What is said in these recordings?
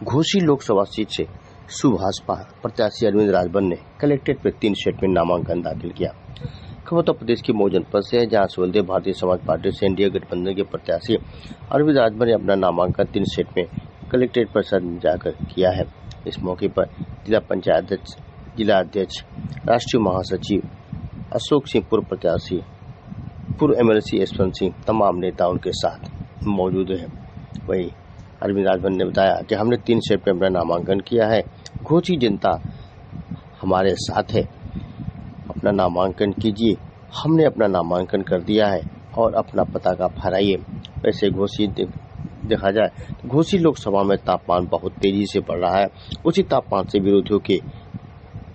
Ghosi Lok Sabha seat से सुभाषपा प्रत्याशी अरविंद राजभर ने कलेक्ट्रेट में 3 सेट में नामांकन दाखिल किया। खबर उत्तर प्रदेश के मऊ जनपद से है, जहां सुलदेव भारतीय समाज पार्टी से एनडीए गठबंधन के प्रत्याशी अरविंद राजभर ने अपना नामांकन 3 सेट में कलेक्ट्रेट परिसर में जाकर किया है। इस मौके पर जिला पंचायत अध्यक्ष, जिला अध्यक्ष, राष्ट्रीय महासचिव अशोक सिंह, पूर्व प्रत्याशी, पूर्व एमएलसी यशवंत सिंह, तमाम नेता उनके साथ मौजूद हैं। वही अरविंद राजभर ने बताया कि हमने 3 सेट में अपना नामांकन किया है। घोसी जनता हमारे साथ है, अपना नामांकन कीजिए। हमने अपना नामांकन कर दिया है और अपना पताका फहराइए। वैसे घोसी देखा जाए तो घोसी लोकसभा में तापमान बहुत तेजी से बढ़ रहा है। उसी तापमान से विरोधियों के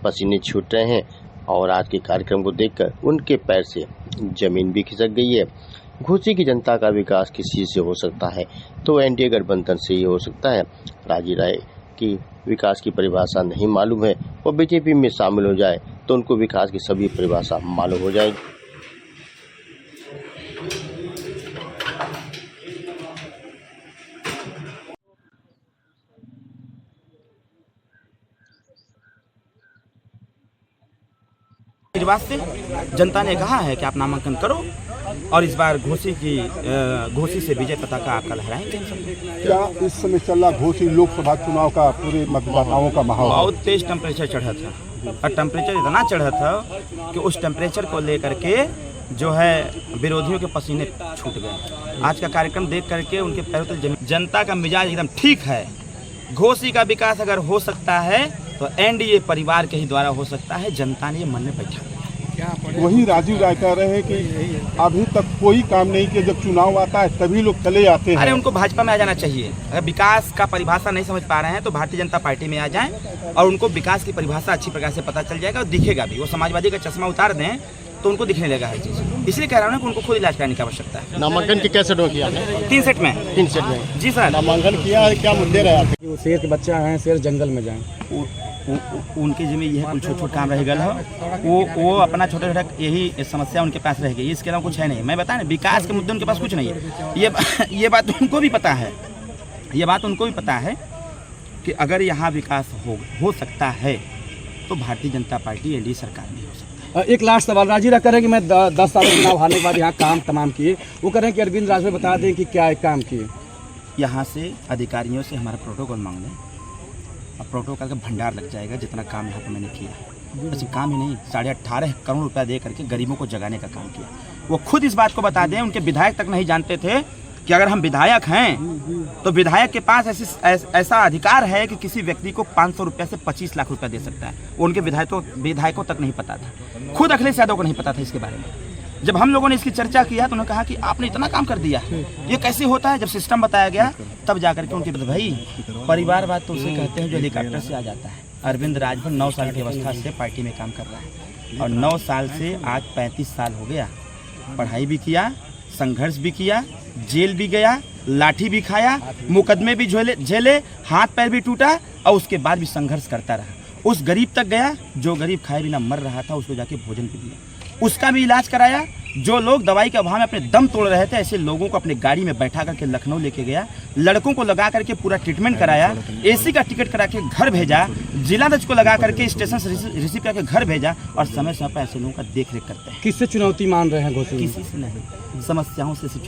पसीने छूट रहे हैं और आज के कार्यक्रम को देखकर उनके पैर से जमीन भी खिसक गई है। घोसी की जनता का विकास किस चीज से हो सकता है, तो एनडीए गठबंधन से ही हो सकता है। राजी राय की विकास की परिभाषा नहीं मालूम है, वो बीजेपी में शामिल हो जाए तो उनको विकास की सभी परिभाषा मालूम हो जाएगी। वास्ते जनता ने कहा है कि आप नामांकन करो और इस बार घोसी से विजय पताका आपका लहराएंगे। क्या इस समय चल रहा घोसी लोकसभा चुनाव का पूरे मतदाताओं का माहौल? बहुत तेज टेम्परेचर चढ़ा था और टेम्परेचर इतना चढ़ा था कि उस टेम्परेचर को लेकर के जो है विरोधियों के पसीने छूट गए। आज का कार्यक्रम देख करके उनके पैरों तले जमीन। जनता का मिजाज एकदम ठीक है। घोसी का विकास अगर हो सकता है तो एनडीए परिवार के ही द्वारा हो सकता है। जनता ने मन में बैठा। वही राजीव राय कह रहे हैं कि अभी तक कोई काम नहीं किया, जब चुनाव आता है तभी लोग चले जाते हैं। अरे उनको भाजपा में आ जाना चाहिए। अगर विकास का परिभाषा नहीं समझ पा रहे हैं तो भारतीय जनता पार्टी में आ जाएं और उनको विकास की परिभाषा अच्छी प्रकार से पता चल जाएगा और दिखेगा भी। वो समाजवादी का चश्मा उतार दें तो उनको दिखने लगा हर चीज। इसलिए कह रहा हूँ कि उनको खुद इलाज कराने की आवश्यकता है। नामांकन के कैसे सेट किया? 3 सेट में। 3 सेट में जी सर। नामांकन किया है। क्या मुद्दे रहे आपके? वो शेर के बच्चा हैं, शेर जंगल में जाएं। उनकी जिम्मे यह कुछ छोट काम रह गया है। वो अपना छोटा छोटा यही समस्या उनके पास रह गई। इसके अलावा कुछ है नहीं। मैं बताया ना, विकास के मुद्दे उनके पास कुछ नहीं है। ये बात उनको भी पता है। ये बात उनको भी पता है कि अगर यहाँ विकास हो सकता है तो भारतीय जनता पार्टी एनडीए सरकार में हो सकता है। एक लास्ट सवाल, राजीव राय कह रहे हैं कि मैं 10 साल चुनाव हारने के बाद यहाँ काम तमाम किए। वो कह रहे हैं कि अरविंद राजभर बता दें कि क्या काम किए। यहाँ से अधिकारियों से हमारा प्रोटोकॉल मांग लें। अब प्रोटोकॉल का भंडार लग जाएगा जितना काम यहाँ पर मैंने किया है। बस काम ही नहीं, 18.5 करोड़ रुपया दे करके गरीबों को जगाने का काम किया। वो खुद इस बात को बता दें। उनके विधायक तक नहीं जानते थे कि अगर हम विधायक हैं तो विधायक के पास ऐसा अधिकार है कि किसी व्यक्ति को 500 रुपये से 25 लाख रुपया दे सकता है। वो उनके विधायकों तक नहीं पता था। खुद अखिलेश यादव को नहीं पता था इसके बारे में। जब हम लोगों ने इसकी चर्चा किया तो उन्होंने कहा कि आपने इतना काम कर दिया, ये कैसे होता है? जब सिस्टम बताया गया तब जाकर के उनके भाई परिवारवाद तो उसे कहते हैं जो हेलीकॉप्टर से आ जाता है। अरविंद राजभर 9 साल की अवस्था से पार्टी में काम कर रहा है और 9 साल से आज 35 साल हो गया। पढ़ाई भी किया, संघर्ष भी किया, जेल भी गया, लाठी भी खाया, मुकदमे भी झेले, हाथ पैर भी टूटा और उसके बाद भी संघर्ष करता रहा। उस गरीब तक गया जो गरीब खाए बिना मर रहा था, उसको जाके भोजन भी दिया, उसका भी इलाज कराया। जो लोग दवाई के अभाव में अपने दम तोड़ रहे थे, ऐसे लोगों को अपने गाड़ी में बैठा करके लखनऊ लेके गया। लड़कों को लगा करके पूरा ट्रीटमेंट कराया, एसी का टिकट करा के घर भेजा, जिला दज को लगा करके स्टेशन से रिसीव करके घर भेजा और समय समय पर ऐसे लोगों का देख रेख करते हैं। किससे चुनौती मान रहे हैं घोसी? किसी से नहीं, समस्याओं से चुनौती।